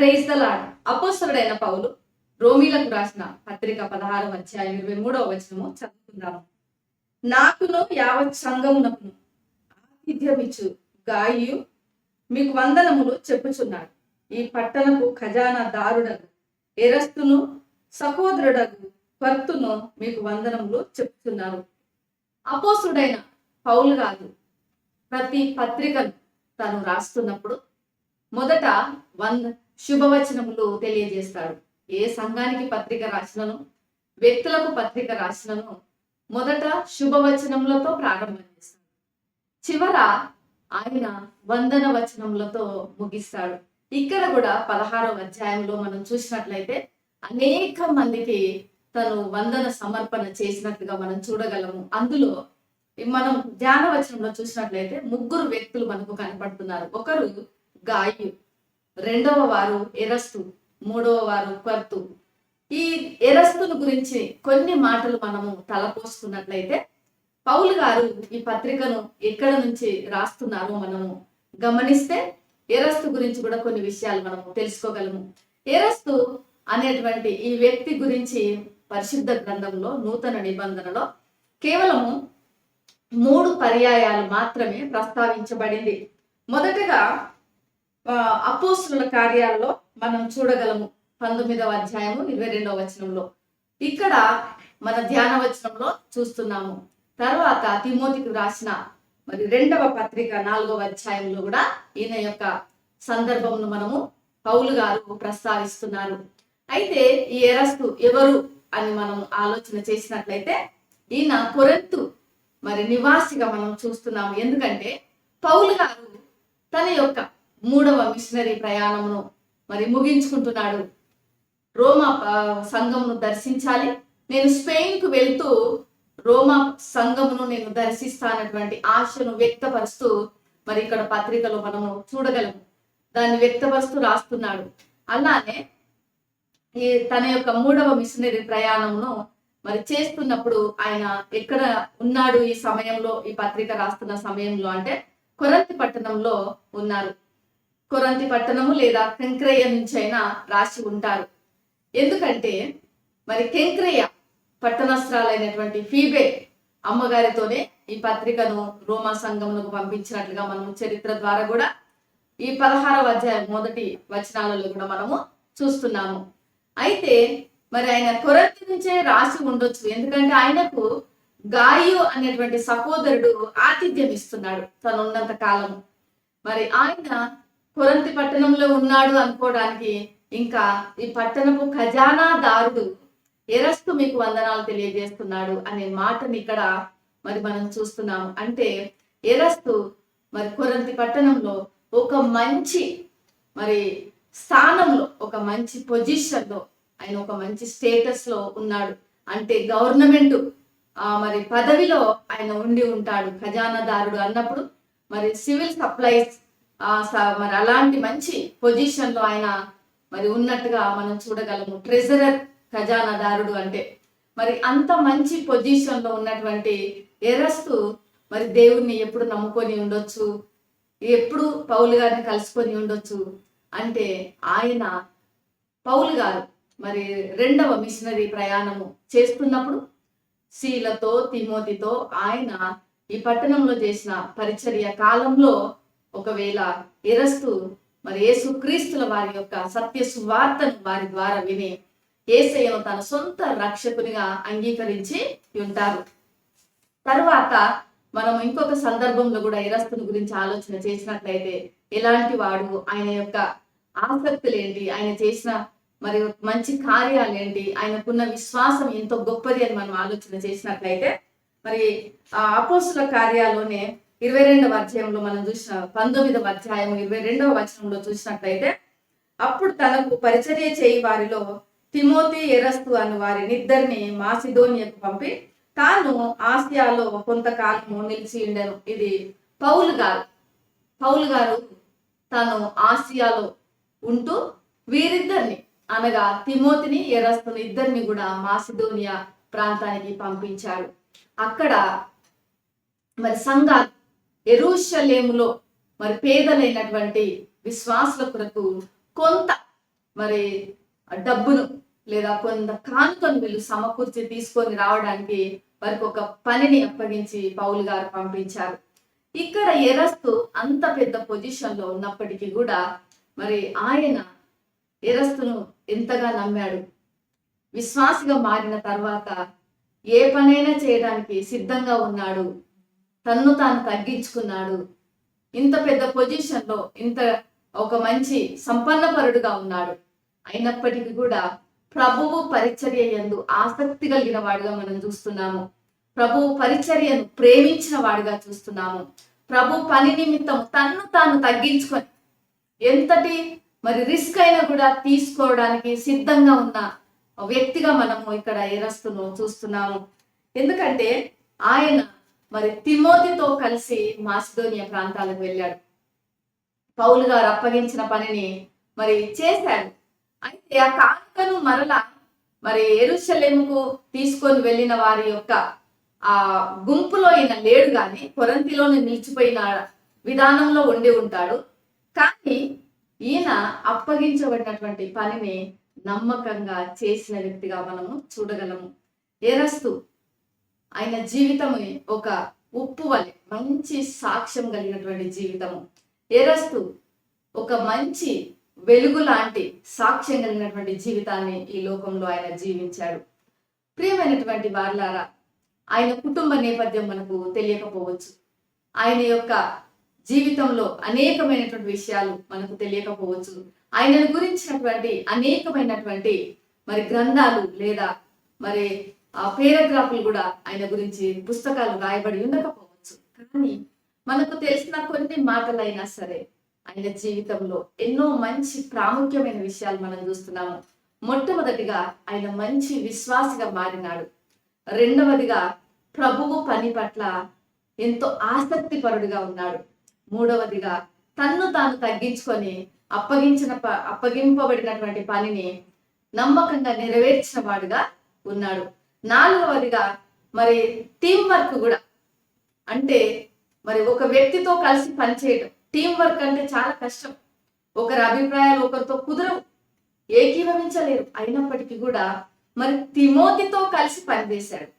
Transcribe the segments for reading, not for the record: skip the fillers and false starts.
Praise the lord. అపోస్తలుడైన పౌలు రోమీలకు రాసిన పత్రిక 16వ అధ్యాయం 23వ వచనము చదువుకుందాము. నాకును యావత్ సంఘమునకును ఆతిథ్యమిచ్చు గాయు మీకు వందనములు చెప్పుచున్నాడు. ఈ పట్టణపు ఖజానా దారుడగు ఎరస్తును సహోదరుడగు క్వర్తును మీకు వందనములు చెప్పుచున్నారు. అపోస్తలుడైన పౌలు గారు ప్రతి పత్రికను తను రాస్తున్నప్పుడు మొదట శుభవచనములు తెలియజేస్తాడు. ఏ సంఘానికి పత్రిక రాసినను, వ్యక్తులకు పత్రిక రాసినను మొదట శుభవచనములతో ప్రారంభం చేస్తాడు. చివర ఆయన వందన వచనములతో ముగిస్తాడు. ఇక్కడ కూడా 16వ అధ్యాయంలో మనం చూసినట్లయితే అనేక మందికి తను వందన సమర్పణ చేసినట్లుగా మనం చూడగలము. అందులో మనం ధ్యాన వచనంలో చూసినట్లయితే 3 వ్యక్తులు మనకు కనపడుతున్నారు. ఒకరు గాయు, రెండవ వారు ఎరస్తు, మూడవ వారు క్వర్తు. ఈ ఎరస్తును గురించి కొన్ని మాటలు మనము తలపోసుకున్నట్లయితే పౌలు గారు ఈ పత్రికను ఎక్కడ నుంచి రాస్తున్నారో మనము గమనిస్తే ఎరస్తు గురించి కూడా కొన్ని విషయాలు మనము తెలుసుకోగలము. ఎరస్తు అనేటువంటి ఈ వ్యక్తి గురించి పరిశుద్ధ గ్రంథంలో నూతన నిబంధనలో కేవలము 3 పర్యాయాలు మాత్రమే ప్రస్తావించబడింది. మొదటగా అపోస్తలుల కార్యాల్లో మనం చూడగలము 19వ అధ్యాయము 22వ వచనంలో. ఇక్కడ మన ధ్యాన వచనంలో చూస్తున్నాము. తర్వాత తిమోతికి రాసిన 2వ పత్రిక 4వ అధ్యాయంలో కూడా ఈయన యొక్క సందర్భమును మనము పౌలు గారు ప్రస్తావిస్తున్నారు. అయితే ఈ ఎరస్తు ఎవరు అని మనం ఆలోచన చేసినట్లయితే ఈయన కొరింథు నివాసిగా మనం చూస్తున్నాము. ఎందుకంటే పౌలు గారు తన యొక్క 3వ మిషనరీ ప్రయాణమును ముగించుకుంటున్నాడు. రోమా సంఘమును దర్శించాలి, నేను స్పెయిన్కు వెళ్తూ రోమా సంఘమును నేను దర్శిస్తానటువంటి ఆశను వ్యక్తపరుస్తూ ఇక్కడ పత్రికలో మనము చూడగలము. దాన్ని వ్యక్తపరుస్తూ రాస్తున్నాడు. అలానే తన యొక్క 3వ మిషనరీ ప్రయాణమును చేస్తున్నప్పుడు ఆయన ఎక్కడ ఉన్నాడు ఈ సమయంలో, ఈ పత్రిక రాస్తున్న సమయంలో అంటే కొరంతి పట్టణంలో ఉన్నారు. కొరంతి పట్టణము లేదా కెంక్రేయ నుంచి అయినా రాసి ఉంటారు. ఎందుకంటే కెంక్రేయ పట్టణస్థురాలైనటువంటి ఫీబే అమ్మగారితోనే ఈ పత్రికను రోమా సంఘమునకు పంపించినట్లుగా మనము చరిత్ర ద్వారా కూడా ఈ 16వ అధ్యాయం మొదటి వచనాలలో కూడా మనము చూస్తున్నాము. అయితే ఆయన కొరంతి నుంచే రాసి ఉండొచ్చు. ఎందుకంటే ఆయనకు గాయు అనేటువంటి సహోదరుడు ఆతిథ్యం ఇస్తున్నాడు తను ఉన్నంత కాలము. ఆయన కొరంతి పట్టణంలో ఉన్నాడు అనుకోవడానికి ఇంకా ఈ పట్టణపు ఖజానాదారుడు ఎరస్తు మీకు వందనాలు తెలియజేస్తున్నాడు అనే మాటని ఇక్కడ మనం చూస్తున్నాము. అంటే ఎరస్తు కొరంతి పట్టణంలో ఒక మంచి స్థానంలో, ఒక మంచి పొజిషన్ లో, ఆయన ఒక మంచి స్టేటస్ లో ఉన్నాడు. అంటే గవర్నమెంట్ పదవిలో ఆయన ఉండి ఉంటాడు. ఖజానాదారుడు అన్నప్పుడు సివిల్ సప్లైస్ అలాంటి మంచి పొజిషన్ లో ఆయన ఉన్నట్టుగా మనం చూడగలము. ట్రెజరర్ ఖజానాదారుడు అంటే అంత మంచి పొజిషన్ లో ఉన్నటువంటి ఎరస్తు దేవుణ్ణి ఎప్పుడు నమ్ముకొని ఉండొచ్చు, ఎప్పుడు పౌలు గారిని కలుసుకొని ఉండొచ్చు. అంటే ఆయన పౌలు గారు 2వ మిషనరీ ప్రయాణము చేస్తున్నప్పుడు శీలతో తిమోతితో ఆయన ఈ పట్టణంలో చేసిన పరిచర్య కాలంలో ఒకవేళ ఎరస్తు యేసుక్రీస్తుల వారి యొక్క సత్య సువార్తను వారి ద్వారా విని యేసయ్యను తన సొంత రక్షకునిగా అంగీకరించి ఉంటారు. తర్వాత మనం ఇంకొక సందర్భంలో కూడా ఎరస్తుని గురించి ఆలోచన చేసినట్లయితే ఎలాంటి వాడు, ఆయన యొక్క ఆసక్తులు ఏంటి, ఆయన చేసిన మంచి కార్యాలు ఏంటి, ఆయనకున్న విశ్వాసం ఎంతో గొప్పది అని మనం ఆలోచన చేసినట్లయితే అపోస్తలుల కార్యాల్లోనే 22వ అధ్యాయంలో మనం చూసిన 19వ అధ్యాయం 22వ వచనంలో చూసినట్లయితే అప్పుడు తనకు పరిచర్య చేయి వారిలో తిమోతి ఎరస్తు అను వారినిద్దరిని మాసిదోనియాకు పంపి తాను ఆసియాలో కొంతకాలము నిలిచి ఉండెను. ఇది పౌలు గారు తాను ఆసియాలో ఉంటూ వీరిద్దరిని అనగా తిమోతిని ఎరస్తుని ఇద్దరిని కూడా మాసిదోనియా ప్రాంతానికి పంపించాడు. అక్కడ సంఘాలు యెరూషలేములో పేదలైనటువంటి విశ్వాసుల కొరకు కొంత మరి డబ్బును లేదా కొంత కానుకను వీళ్ళు సమకూర్చి తీసుకొని రావడానికి వారికి ఒక పనిని అప్పగించి పౌలు గారు పంపించారు. ఇక్కడ ఎరస్తు అంత పెద్ద పొజిషన్ లో ఉన్నప్పటికీ కూడా మరి ఆయన ఎరస్తును ఎంతగా నమ్మాడు. విశ్వాసిగా మారిన తర్వాత ఏ పనైనా చేయడానికి సిద్ధంగా ఉన్నాడు. తన్ను తాను తగ్గించుకున్నాడు. ఇంత పెద్ద పొజిషన్ లో ఇంత ఒక మంచి సంపన్నపరుడుగా ఉన్నాడు. అయినప్పటికీ కూడా ప్రభువు పరిచర్య యందు ఆసక్తి కలిగిన వాడుగా మనం చూస్తున్నాము. ప్రభువు పరిచర్యను ప్రేమించిన వాడుగా చూస్తున్నాము. ప్రభు పని నిమిత్తం తన్ను తాను తగ్గించుకొని ఎంతటి మరి రిస్క్ అయినా కూడా తీసుకోవడానికి సిద్ధంగా ఉన్న వ్యక్తిగా మనము ఇక్కడ ఎరస్తును చూస్తున్నాము. ఎందుకంటే ఆయన మరి తిమోతితో కలిసి మాసిదోనియా ప్రాంతాలకు వెళ్ళాడు. పౌలు గారు అప్పగించిన పనిని మరి చేశాడు. అయితే ఆ కానుకను మరలా మరి యెరూషలేముకు తీసుకొని వెళ్ళిన వారి యొక్క ఆ గుంపులో ఈయన లేడు, కానీ కొరింథీలోని నిలిచిపోయిన విధానంలో ఉండి ఉంటాడు. కానీ ఈయన అప్పగించబడినటువంటి పనిని నమ్మకంగా చేసిన వ్యక్తిగా మనము చూడగలము. ఎరస్తు ఆయన జీవితము ఒక ఉప్పు వలె మంచి సాక్ష్యం కలిగినటువంటి జీవితము. ఎరస్తు ఒక మంచి వెలుగు లాంటి సాక్ష్యం కలిగినటువంటి జీవితాన్ని ఈ లోకంలో ఆయన జీవించాడు. ప్రియమైనటువంటి వారలారా, ఆయన కుటుంబ నేపథ్యం మనకు తెలియకపోవచ్చు. ఆయన యొక్క జీవితంలో అనేకమైనటువంటి విషయాలు మనకు తెలియకపోవచ్చు. ఆయనను గురించినటువంటి అనేకమైనటువంటి మరి గ్రంథాలు లేదా మరి పేరాగ్రాఫ్లు కూడా ఆయన గురించి పుస్తకాలు రాయబడి ఉండకపోవచ్చు. కానీ మనకు తెలిసిన కొన్ని మాటలైనా సరే ఆయన జీవితంలో ఎన్నో మంచి ప్రాముఖ్యమైన విషయాలు మనం చూస్తున్నాము. మొట్టమొదటిగా ఆయన మంచి విశ్వాసిగా మారినాడు. రెండవదిగా ప్రభువు పని పట్ల ఎంతో ఆసక్తిపరుడుగా ఉన్నాడు. మూడవదిగా తన్ను తాను తగ్గించుకొని అప్పగింపబడినటువంటి పనిని నమ్మకంగా నెరవేర్చిన వాడుగా ఉన్నాడు. నాలుగవదిగా మరి టీం వర్క్ కూడా, అంటే మరి ఒక వ్యక్తితో కలిసి పనిచేయటం. టీం వర్క్ అంటే చాలా కష్టం. ఒకరి అభిప్రాయాలు ఒకరితో కుదరవు, ఏకీభవించలేరు. అయినప్పటికీ కూడా మరి తిమోతితో కలిసి పనిచేశాడు.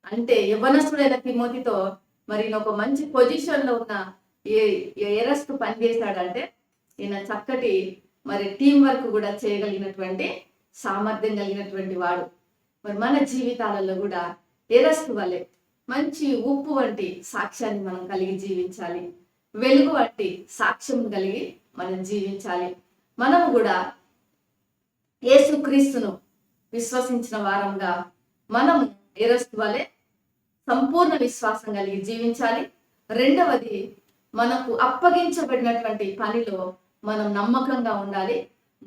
అంటే యవ్వనస్తుడైన తిమోతితో మరి ఒక మంచి పొజిషన్ లో ఉన్న ఎరస్తు పనిచేశాడంటే ఈయన చక్కటి మరి టీం వర్క్ కూడా చేయగలిగినటువంటి సామర్థ్యం కలిగినటువంటి వాడు. మరి మన జీవితాలలో కూడా ఎరస్తు వలె మంచి ఉప్పు వంటి సాక్ష్యాన్ని మనం కలిగి జీవించాలి. వెలుగు వంటి సాక్ష్యం కలిగి మనం జీవించాలి. మనము కూడా యేసుక్రీస్తును విశ్వసించిన వారంగా మనము ఎరస్తు వలె సంపూర్ణ విశ్వాసం కలిగి జీవించాలి. రెండవది, మనకు అప్పగించబడినటువంటి పనిలో మనం నమ్మకంగా ఉండాలి.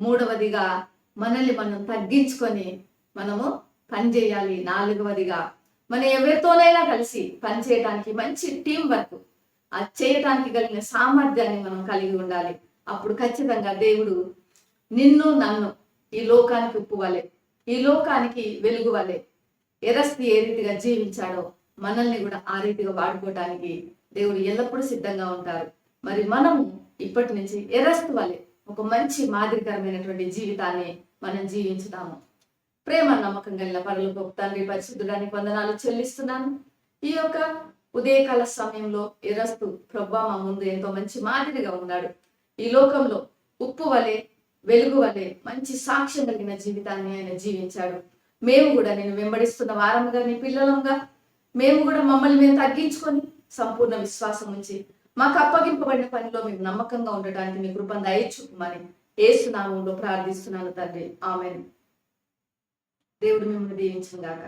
మూడవదిగా మనల్ని మనం తగ్గించుకొని మనము పనిచేయాలి. నాలుగవదిగా మనం ఎవరితోనైనా కలిసి పనిచేయడానికి మంచి టీం వర్క్ అది చేయటానికి కలిగిన సామర్థ్యాన్ని మనం కలిగి ఉండాలి. అప్పుడు ఖచ్చితంగా దేవుడు నిన్ను నన్ను ఈ లోకానికి ఉప్పు వలె, ఈ లోకానికి వెలుగు వలె ఎరస్తు ఏ రీతిగా జీవించాడో మనల్ని కూడా ఆ రీతిగా వాడుకోవటానికి దేవుడు ఎల్లప్పుడూ సిద్ధంగా ఉంటారు. మరి మనము ఇప్పటి నుంచి ఎరస్తు వలె ఒక మంచి మాదిరికరమైనటువంటి జీవితాన్ని మనం జీవించుదాము. ప్రేమ నమ్మకం కలిగిన పరలోకపు తండ్రి, పరిశుద్ధుడానికి వందనాలు చెల్లిస్తున్నాను. ఈ యొక్క ఉదయకాల సమయంలో ఎరస్తు ప్రభువా మా ముందు ఎంతో మంచి మాదిరిగా ఉన్నాడు. ఈ లోకంలో ఉప్పు వలె వెలుగు వలె మంచి సాక్ష్యం కలిగిన జీవితాన్ని ఆయన జీవించాడు. మేము కూడా నేను వెంబడిస్తున్న వారముగా నీ పిల్లలంగా మేము కూడా మమ్మల్ని మేము తగ్గించుకొని సంపూర్ణ విశ్వాసం ఉంచి మాకు అప్పగింపబడిన పనిలో మేము నమ్మకంగా ఉండటానికి మీ కృపను దయచూపమని యేసు నామములో ప్రార్థిస్తున్నాను తండ్రి. ఆమేన్. దేవుడు మిమ్మల్ని దీవించును గాక.